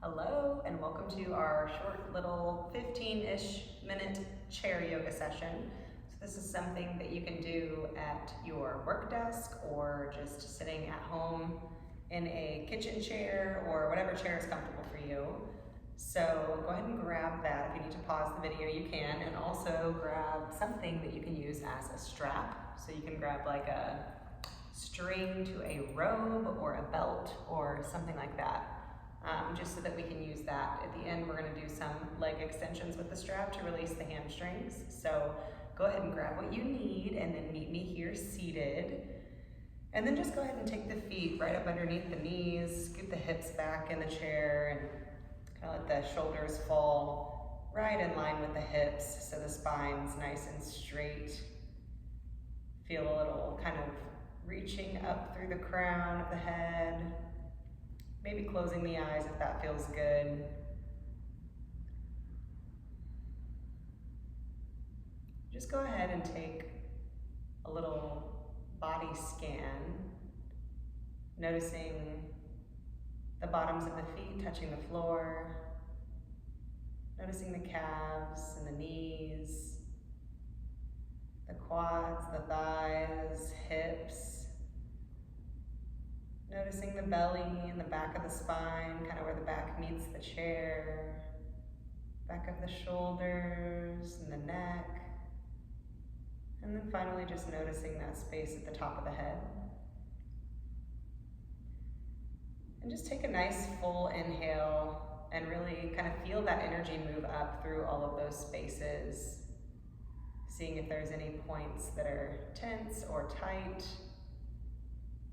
Hello, and welcome to our short little 15-ish minute chair yoga session. So this is something that you can do at your work desk or just sitting at home in a kitchen chair or whatever chair is comfortable for you. So go ahead and grab that. If you need to pause the video, you can, and also grab something that you can use as a strap. So you can grab like a string to a robe or a belt or something like that. Just so that we can use that. At the end, we're going to do some leg extensions with the strap to release the hamstrings. So go ahead and grab what you need and then meet me here seated. And then just go ahead and take the feet right up underneath the knees, scoot the hips back in the chair, and kind of let the shoulders fall right in line with the hips so the spine's nice and straight. Feel a little kind of reaching up through the crown of the head. Maybe closing the eyes if that feels good. Just go ahead and take a little body scan, noticing the bottoms of the feet touching the floor, noticing the calves and the knees, the quads, the thighs, hips. Noticing the belly and the back of the spine, kind of where the back meets the chair, back of the shoulders and the neck. And then finally just noticing that space at the top of the head. And just take a nice full inhale and really kind of feel that energy move up through all of those spaces. Seeing if there's any points that are tense or tight.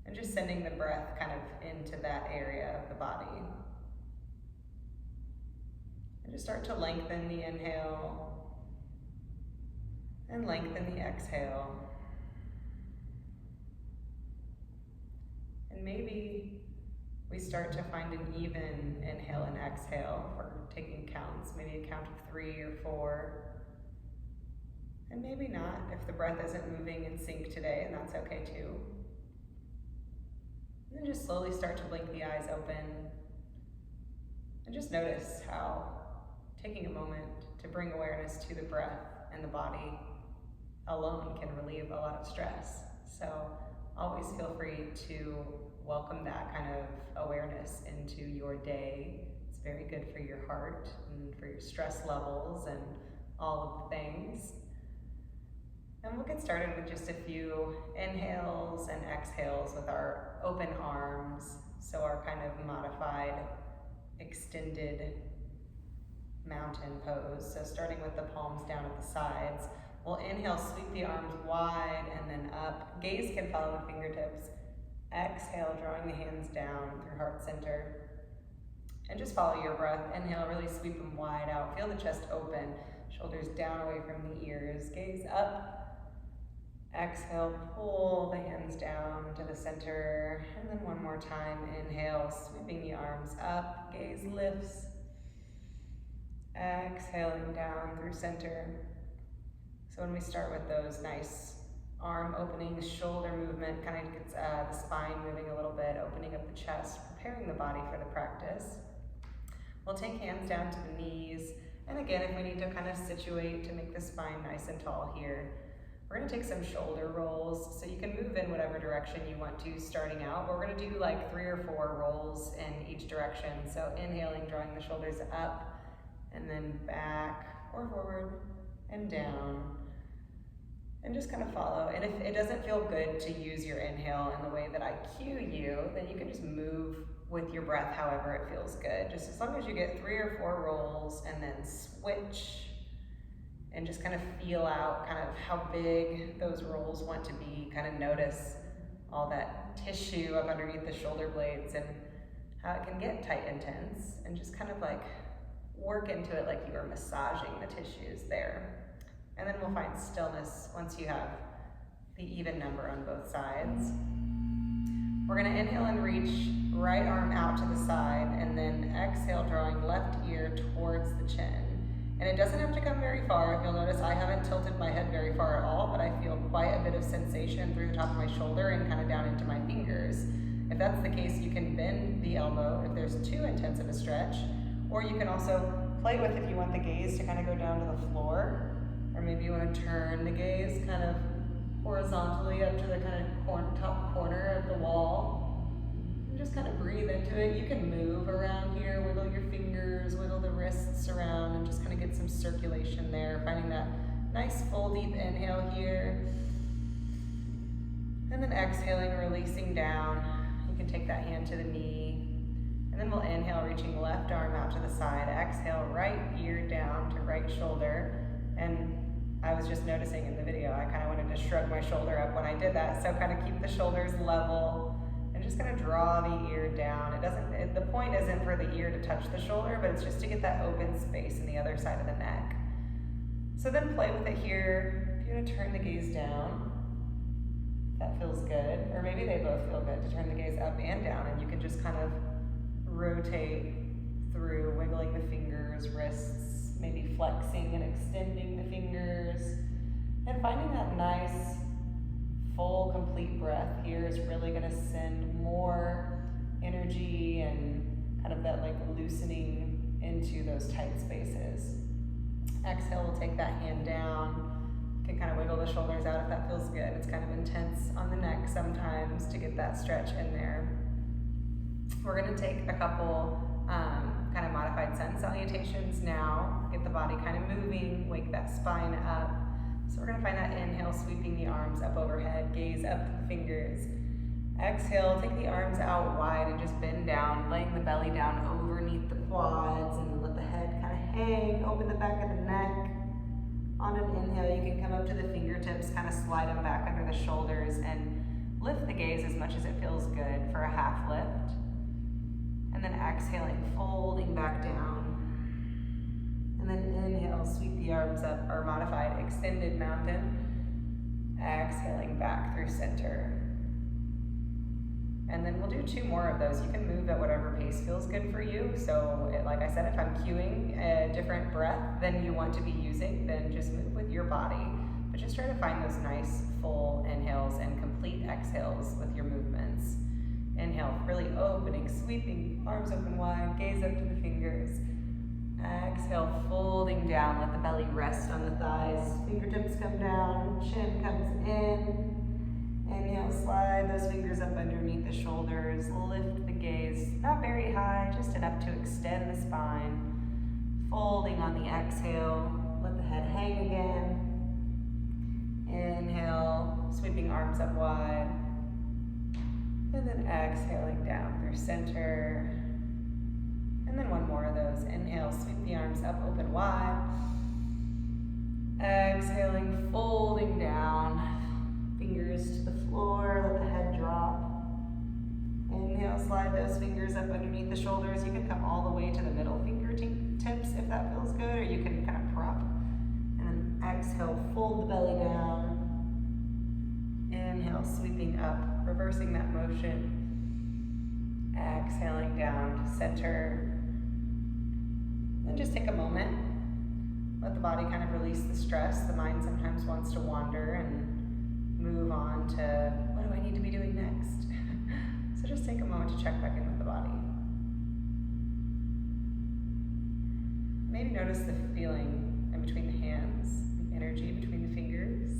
And just sending the breath kind of into that area of the body. And just start to lengthen the inhale and lengthen the exhale. And maybe we start to find an even inhale and exhale if we're taking counts, maybe a count of 3 or 4. And maybe not if the breath isn't moving in sync today, and that's okay too. And then just slowly start to blink the eyes open and just notice how taking a moment to bring awareness to the breath and the body alone can relieve a lot of stress. So always feel free to welcome that kind of awareness into your day. It's very good for your heart and for your stress levels and all of the things. And we'll get started with just a few inhales and exhales with our open arms, so our kind of modified, extended mountain pose. So starting with the palms down at the sides, we'll inhale, sweep the arms wide and then up. Gaze can follow the fingertips. Exhale, drawing the hands down through heart center. And just follow your breath. Inhale, really sweep them wide out. Feel the chest open, shoulders down away from the ears. Gaze up. Exhale, pull the hands down to the center, and then one more time, inhale, sweeping the arms up, gaze lifts, exhaling down through center. So when we start with those nice arm openings, shoulder movement, kind of gets the spine moving a little bit, opening up the chest, preparing the body for the practice. We'll take hands down to the knees, and again, if we need to kind of situate to make the spine nice and tall here, we're going to take some shoulder rolls, so you can move in whatever direction you want to starting out, but we're going to do like 3 or 4 rolls in each direction. So inhaling, drawing the shoulders up, and then back or forward and down, and just kind of follow. And if it doesn't feel good to use your inhale in the way that I cue you, then you can just move with your breath however it feels good. Just as long as you get 3 or 4 rolls and then switch, and just kind of feel out kind of how big those rolls want to be. Kind of notice all that tissue up underneath the shoulder blades and how it can get tight and tense, and just kind of like work into it like you are massaging the tissues there. And then we'll find stillness once you have the even number on both sides. We're gonna inhale and reach right arm out to the side, and then exhale, drawing left ear towards the chin. And it doesn't have to come very far. If you'll notice, I haven't tilted my head very far at all, but I feel quite a bit of sensation through the top of my shoulder and kind of down into my fingers. If that's the case, you can bend the elbow. If there's too intense of a stretch, Or you can also play with if you want the gaze to kind of go down to the floor, or maybe you want to turn the gaze kind of horizontally up to the kind of top corner of the wall. And just kind of breathe into it. You can move around here, wiggle your fingers, wiggle the wrists around, and just kind of get some circulation there, finding that nice full deep inhale here. And then exhaling, releasing down. You can take that hand to the knee. And then we'll inhale, reaching left arm out to the side. Exhale, right ear down to right shoulder. And I was just noticing in the video, I kind of wanted to shrug my shoulder up when I did that. So kind of keep the shoulders level and just kind of draw the ear down. The point isn't for the ear to touch the shoulder, but it's just to get that open space in the other side of the neck. So then play with it here. If you want to turn the gaze down, that feels good. Or maybe they both feel good to turn the gaze up and down, and you can just kind of rotate through, wiggling the fingers, wrists, maybe flexing and extending the fingers, and finding that nice, full, complete breath here is really going to send more energy and kind of that like loosening into those tight spaces. Exhale, we'll take that hand down. You can kind of wiggle the shoulders out if that feels good. It's kind of intense on the neck sometimes to get that stretch in there. We're going to take a couple kind of modified sun salutations now. Get the body kind of moving, wake that spine up. So we're going to find that inhale, sweeping the arms up overhead, gaze up to the fingers. Exhale, take the arms out wide and just bend down, laying the belly down underneath the quads, and let the head kind of hang, open the back of the neck. On an inhale, you can come up to the fingertips, kind of slide them back under the shoulders, and lift the gaze as much as it feels good for a half lift. And then exhaling, folding back down. And then inhale, sweep the arms up, our modified extended mountain. Exhaling back through center. And then we'll do 2 more of those. You can move at whatever pace feels good for you. So like I said, if I'm cueing a different breath than you want to be using, then just move with your body. But just try to find those nice full inhales and complete exhales with your movements. Inhale, really opening, sweeping, arms open wide, gaze up to the fingers. Exhale, folding down, let the belly rest on the thighs. Fingertips come down, chin comes in. Inhale, slide those fingers up underneath the shoulders, lift the gaze, not very high, just enough to extend the spine. Folding on the exhale, let the head hang again. Inhale, sweeping arms up wide. And then exhaling down through center. And then 1 more of those. Inhale, sweep the arms up, open wide. Exhaling, folding down. Fingers to the floor, let the head drop. Inhale, slide those fingers up underneath the shoulders. You can come all the way to the middle fingertips if that feels good, or you can kind of prop. And then exhale, fold the belly down. Inhale, sweeping up, reversing that motion. Exhaling down to center. Then just take a moment. Let the body kind of release the stress. The mind sometimes wants to wander and move on to, what do I need to be doing next? So just take a moment to check back in with the body. Maybe notice the feeling in between the hands, the energy between the fingers.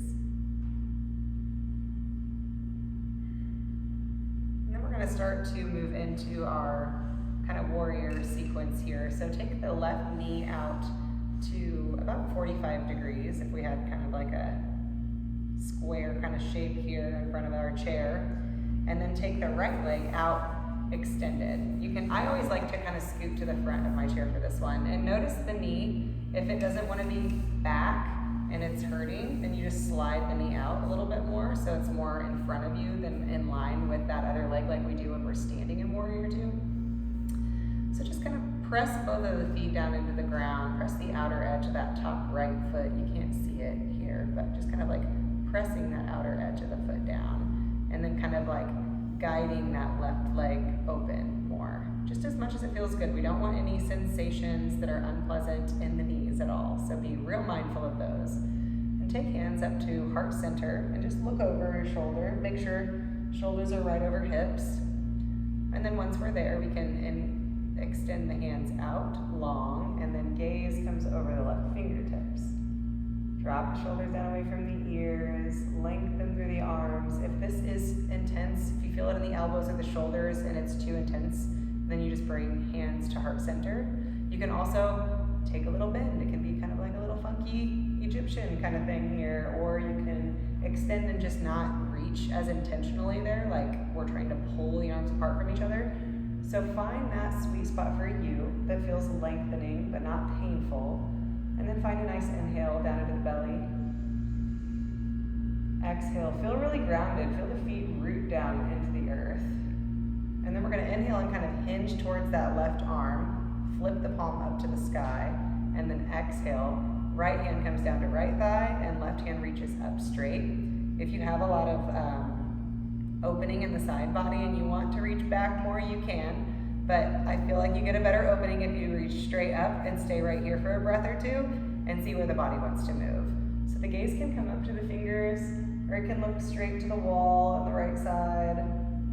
And then we're going to start to move into our kind of warrior sequence here. So take the left knee out to about 45 degrees if we had kind of like a square kind of shape here in front of our chair, and then take the right leg out extended. I always like to kind of scoot to the front of my chair for this one, and notice the knee. If it doesn't want to be back and it's hurting, then you just slide the knee out a little bit more so it's more in front of you than in line with that other leg like we do when we're standing in Warrior 2. So just kind of press both of the feet down into the ground, press the outer edge of that top right foot. You can't see it here, but just kind of like pressing that outer edge of the foot down, and then kind of like guiding that left leg open more, just as much as it feels good. We don't want any sensations that are unpleasant in the knees at all, so be real mindful of those. And take hands up to heart center and just look over your shoulder. Make sure shoulders are right over hips. And then once we're there, we can extend the hands out long, and then gaze comes over the left fingertips. Drop the shoulders down away from the ears, lengthen through the arms. If this is intense, if you feel it in the elbows or the shoulders and it's too intense, then you just bring hands to heart center. You can also take a little bend. It can be kind of like a little funky Egyptian kind of thing here, or you can extend and just not reach as intentionally there, like we're trying to pull the arms apart from each other. So find that sweet spot for you that feels lengthening but not painful. And then find a nice inhale down into the belly. Exhale, feel really grounded. Feel the feet root down into the earth. And then we're gonna inhale and kind of hinge towards that left arm, flip the palm up to the sky, and then exhale. Right hand comes down to right thigh and left hand reaches up straight. If you have a lot of opening in the side body and you want to reach back more, you can. But I feel like you get a better opening if you reach straight up and stay right here for a breath or two and see where the body wants to move. So the gaze can come up to the fingers, or it can look straight to the wall on the right side,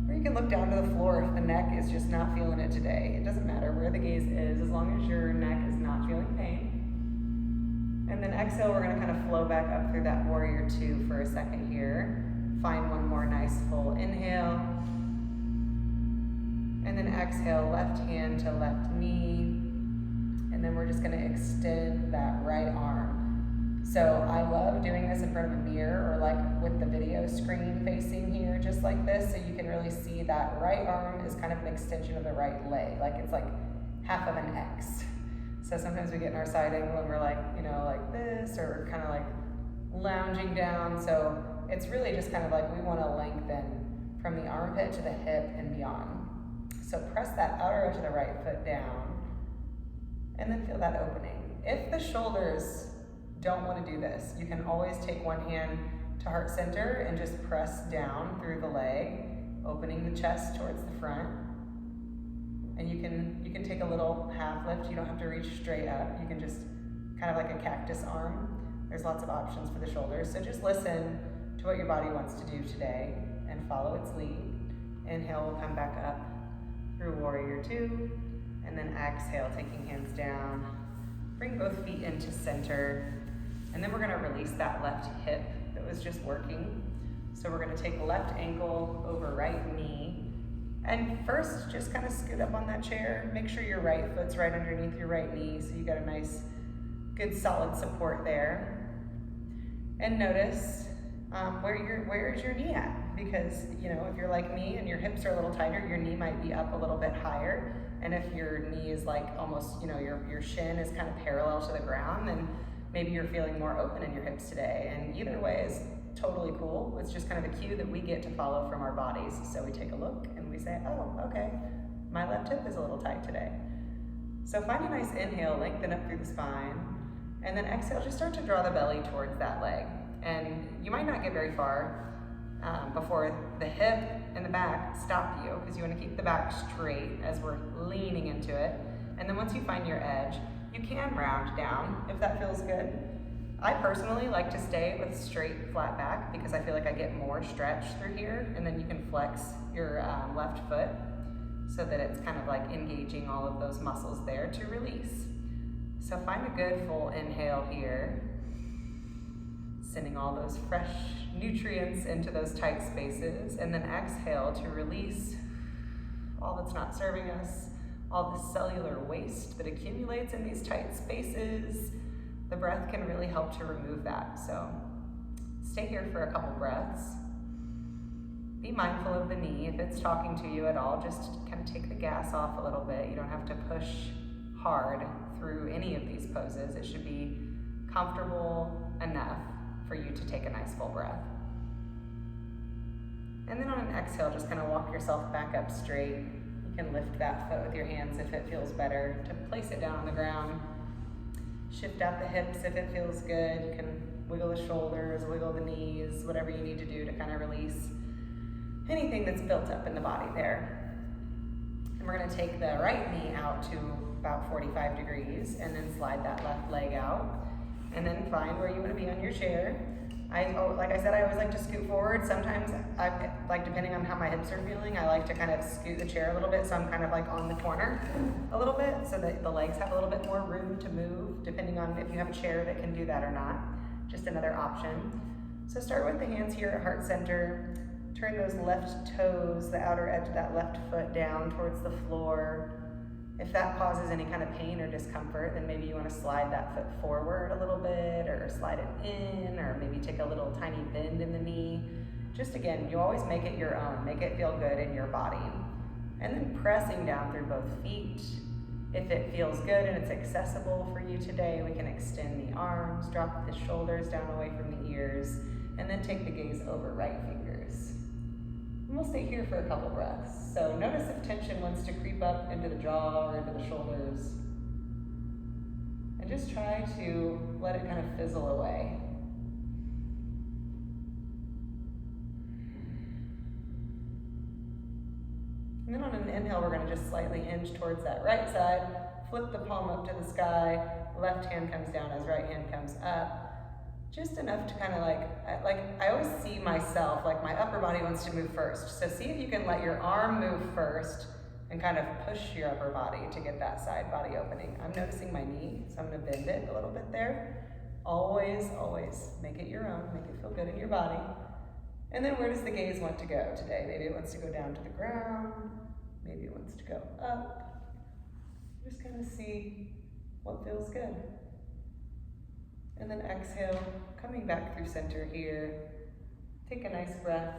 or you can look down to the floor if the neck is just not feeling it today. It doesn't matter where the gaze is, as long as your neck is not feeling pain. And then exhale, we're gonna kind of flow back up through that warrior two for a second here. Find one more nice full inhale. And then exhale, left hand to left knee. And then we're just gonna extend that right arm. So I love doing this in front of a mirror or like with the video screen facing here, just like this, so you can really see that right arm is kind of an extension of the right leg. Like it's like half of an X. So sometimes we get in our side angle and we're like, you know, like this, or we're kind of like lounging down. So it's really just kind of like we wanna lengthen from the armpit to the hip and beyond. So press that outer edge of the right foot down and then feel that opening. If the shoulders don't want to do this, you can always take one hand to heart center and just press down through the leg, opening the chest towards the front. And you can take a little half lift. You don't have to reach straight up. You can just kind of like a cactus arm. There's lots of options for the shoulders. So just listen to what your body wants to do today and follow its lead. Inhale, we'll come back up through warrior two, and then exhale, taking hands down. Bring both feet into center, and then we're gonna release that left hip that was just working. So we're gonna take left ankle over right knee, and first just kind of scoot up on that chair. Make sure your right foot's right underneath your right knee, so you got a nice, good solid support there. And notice where is your knee at? Because, you know, if you're like me and your hips are a little tighter, your knee might be up a little bit higher. And if your knee is like almost, you know, your shin is kind of parallel to the ground, then maybe you're feeling more open in your hips today. And either way is totally cool. It's just kind of a cue that we get to follow from our bodies. So we take a look and we say, oh, okay, my left hip is a little tight today. So find a nice inhale, lengthen up through the spine, and then exhale, just start to draw the belly towards that leg. And you might not get very far before the hip and the back stop you, because you want to keep the back straight as we're leaning into it. And then once you find your edge, you can round down if that feels good. I personally like to stay with straight flat back because I feel like I get more stretch through here, and then you can flex your left foot so that it's kind of like engaging all of those muscles there to release. So find a good full inhale here, sending all those fresh nutrients into those tight spaces, and then exhale to release all that's not serving us, all the cellular waste that accumulates in these tight spaces. The breath can really help to remove that. So stay here for a couple breaths. Be mindful of the knee. If it's talking to you at all, just kind of take the gas off a little bit. You don't have to push hard through any of these poses. It should be comfortable enough for you to take a nice full breath. And then on an exhale, just kind of walk yourself back up straight. You can lift that foot with your hands if it feels better to place it down on the ground. Shift out the hips if it feels good. You can wiggle the shoulders, wiggle the knees, whatever you need to do to kind of release anything that's built up in the body there. And we're gonna take the right knee out to about 45 degrees and then slide that left leg out. And then find where you want to be on your chair. Like I said, I always like to scoot forward. Sometimes depending on how my hips are feeling, I like to kind of scoot the chair a little bit, so I'm kind of like on the corner a little bit, so that the legs have a little bit more room to move, depending on if you have a chair that can do that or not. Just another option. So start with the hands here at heart center. Turn those left toes, the outer edge of that left foot down towards the floor. If that causes any kind of pain or discomfort, then maybe you want to slide that foot forward a little bit, or slide it in, or maybe take a little tiny bend in the knee. Just again, you always make it your own. Make it feel good in your body. And then pressing down through both feet. If it feels good and it's accessible for you today, we can extend the arms, drop the shoulders down away from the ears, and then take the gaze over right fingers. And we'll stay here for a couple breaths. So notice if tension wants to creep up into the jaw or into the shoulders. And just try to let it kind of fizzle away. And then on an inhale, we're going to just slightly hinge towards that right side, flip the palm up to the sky, left hand comes down as right hand comes up. Just enough to kind of I always see myself, like my upper body wants to move first. So see if you can let your arm move first and kind of push your upper body to get that side body opening. I'm noticing my knee, so I'm going to bend it a little bit there. Always, always make it your own, make it feel good in your body. And then where does the gaze want to go today? Maybe it wants to go down to the ground. Maybe it wants to go up. Just kind of see what feels good. And then exhale, coming back through center here. Take a nice breath.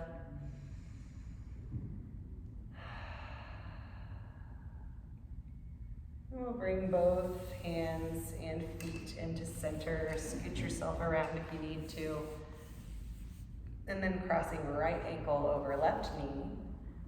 And we'll bring both hands and feet into center. Scoot yourself around if you need to. And then crossing right ankle over left knee.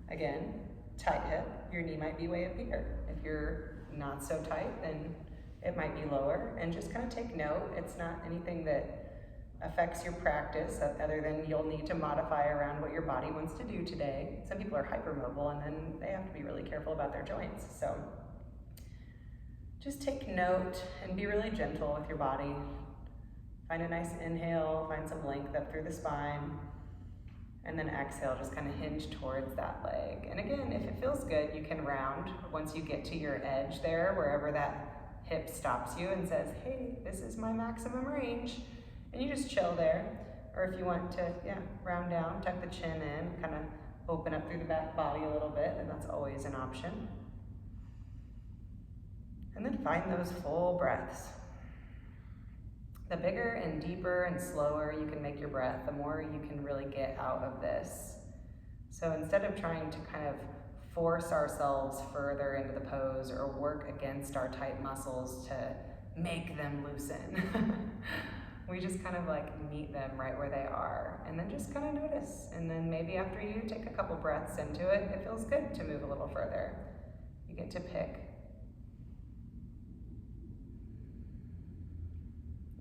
Again, tight hip. Your knee might be way up here. If you're not so tight, then it might be lower. And just kind of take note. It's not anything that affects your practice other than you'll need to modify around what your body wants to do today. Some people are hypermobile and then they have to be really careful about their joints. So just take note and be really gentle with your body. Find a nice inhale, find some length up through the spine, and then exhale, just kind of hinge towards that leg. And again, if it feels good, you can round once you get to your edge there, wherever that hip stops you and says, hey, this is my maximum range, and you just chill there. Or if you want to, round down, tuck the chin in, kind of open up through the back body a little bit, and that's always an option. And then find those full breaths. The bigger and deeper and slower you can make your breath, the more you can really get out of this. So instead of trying to kind of force ourselves further into the pose or work against our tight muscles to make them loosen, we just kind of meet them right where they are, and then just kind of notice. And then maybe after you take a couple breaths into it, it feels good to move a little further. You get to pick.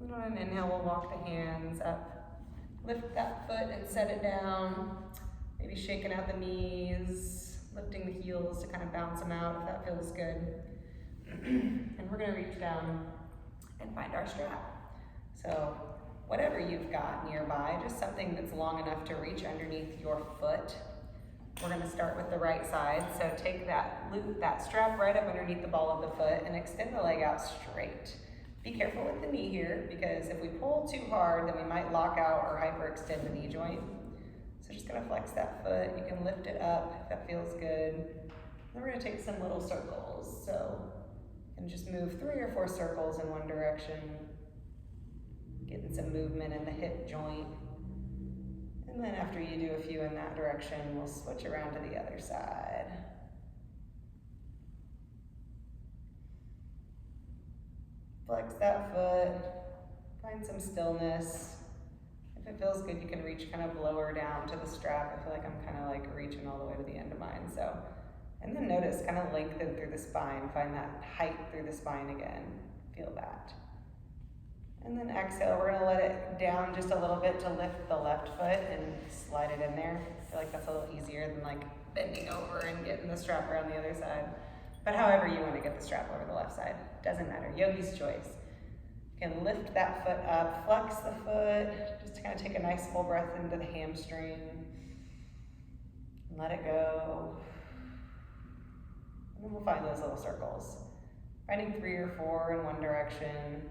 And on an inhale, we'll walk the hands up. Lift that foot and set it down. Maybe shaking out the knees, lifting the heels to kind of bounce them out if that feels good. And we're going to reach down and find our strap. So whatever you've got nearby, just something that's long enough to reach underneath your foot. We're going to start with the right side. So take that loop, that strap right up underneath the ball of the foot and extend the leg out straight. Be careful with the knee here, because if we pull too hard, then we might lock out or hyperextend the knee joint. So just gonna flex that foot. You can lift it up if that feels good. Then we're gonna take some little circles. So you can just move 3 or 4 circles in one direction, getting some movement in the hip joint. And then after you do a few in that direction, we'll switch around to the other side. Flex that foot, find some stillness. If it feels good, you can reach kind of lower down to the strap. I feel like I'm kind of reaching all the way to the end of mine. So, and then notice, kind of lengthen through the spine. Find that height through the spine again. Feel that. And then exhale, we're gonna let it down just a little bit to lift the left foot and slide it in there. I feel like that's a little easier than bending over and getting the strap around the other side. But however you want to get the strap over the left side, doesn't matter, yogi's choice. You can lift that foot up, flex the foot, just to kind of take a nice full breath into the hamstring. And let it go. And then we'll find those little circles. Finding 3 or 4 in one direction.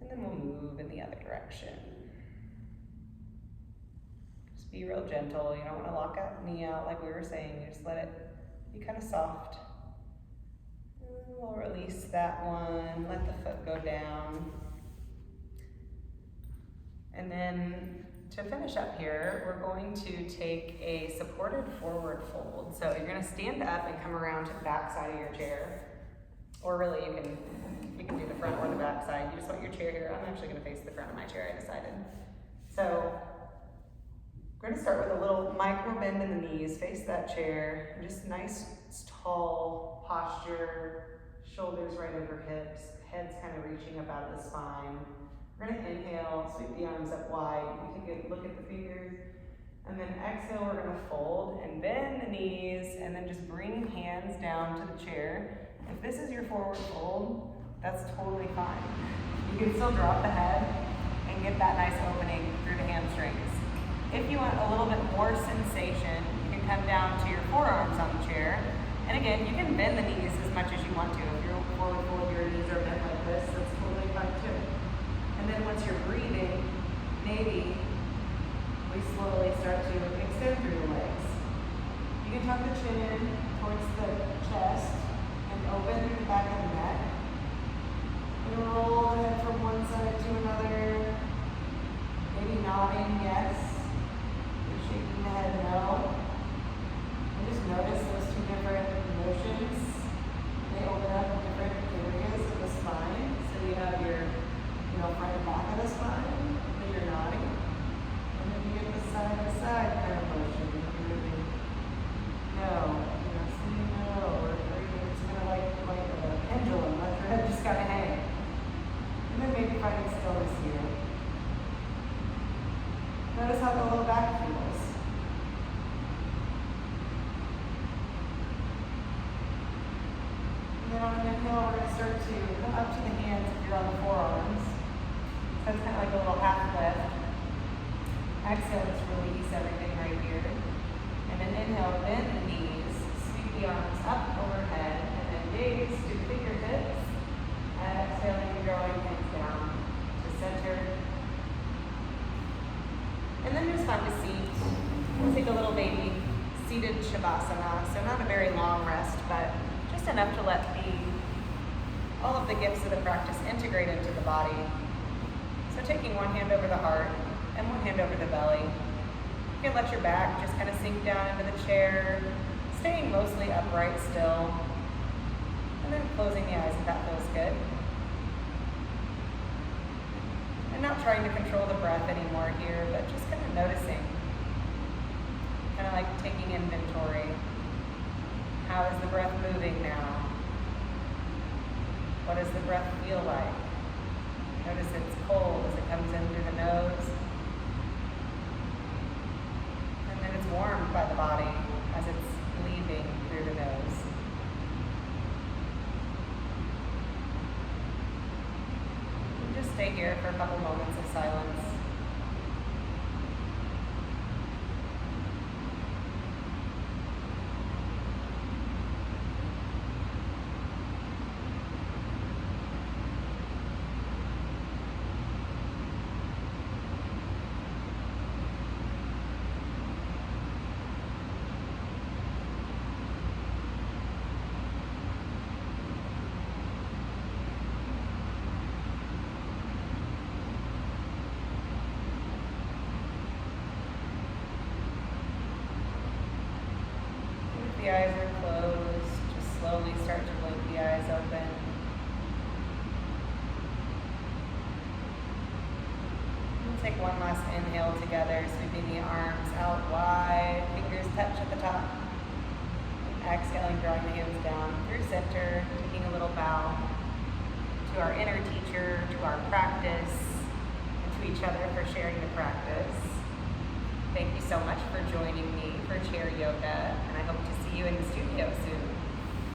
And then we'll move in the other direction. Just be real gentle. You don't want to lock that knee out like we were saying. You just let it be kind of soft. And we'll release that one. Let the foot go down. And then to finish up here, we're going to take a supported forward fold. So you're going to stand up and come around to the back side of your chair. Or really, you can do the front or the back side. You just want your chair here. I'm actually going to face the front of my chair, I decided. So we're going to start with a little micro bend in the knees. Face that chair. And just nice, tall posture. Shoulders right over hips. Head's kind of reaching up out of the spine. We're going to inhale, sweep the arms up wide. We take a look at the fingers. And then exhale, we're going to fold and bend the knees and then just bring hands down to the chair. If this is your forward fold, that's totally fine. You can still drop the head and get that nice opening through the hamstrings. If you want a little bit more sensation, you can come down to your forearms on the chair. And again, you can bend the knees as much as you want to. If you're forward fold, your knees are bent like this, that's totally fine too. And then once you're breathing, maybe we slowly start to extend through the legs. You can tuck the chin towards the chest and open through the back of the neck. And roll the head from one side to another. Maybe nodding yes. You're shaking the head no. And just notice those 2 different motions. They open up different areas of the spine. So you have your front and back of the spine, and then you're nodding. And then you get the side to side kind of motion. You're moving no, saying no, or it's kind of like a pendulum, let your head just kind of hang. And then maybe finding stillness here. Notice how the low back feels. And then on an inhale, we're going to start to come up to the hands if you're on the forearms. So it's kind of like a little half lift. Exhale, just release everything right here. And then inhale, bend the knees, sweep the arms up overhead, and then gaze to fingertips. And exhaling, drawing hands down to center. And then just find a seat. We'll take a little baby seated Shavasana. So not a very long rest, but just enough to let all of the gifts of the practice integrate into the body. So taking one hand over the heart and one hand over the belly. You can let your back just kind of sink down into the chair, staying mostly upright still. And then closing the eyes if that feels good. And not trying to control the breath anymore here, but just kind of noticing. Kind of like taking inventory. How is the breath moving now? What does the breath feel like? Notice it's cold as it comes in through the nose. And then it's warmed by the body as it's leaving through the nose. And just stay here for a couple moments of silence. The eyes are closed, just slowly start to blink the eyes open. We'll take one last inhale together, sweeping the arms out wide, fingers touch at the top. Exhaling, drawing the hands down through center, taking a little bow to our inner teacher, to our practice, and to each other for sharing the practice. Thank you so much for joining me for chair yoga, and I hope to see you in the studio soon.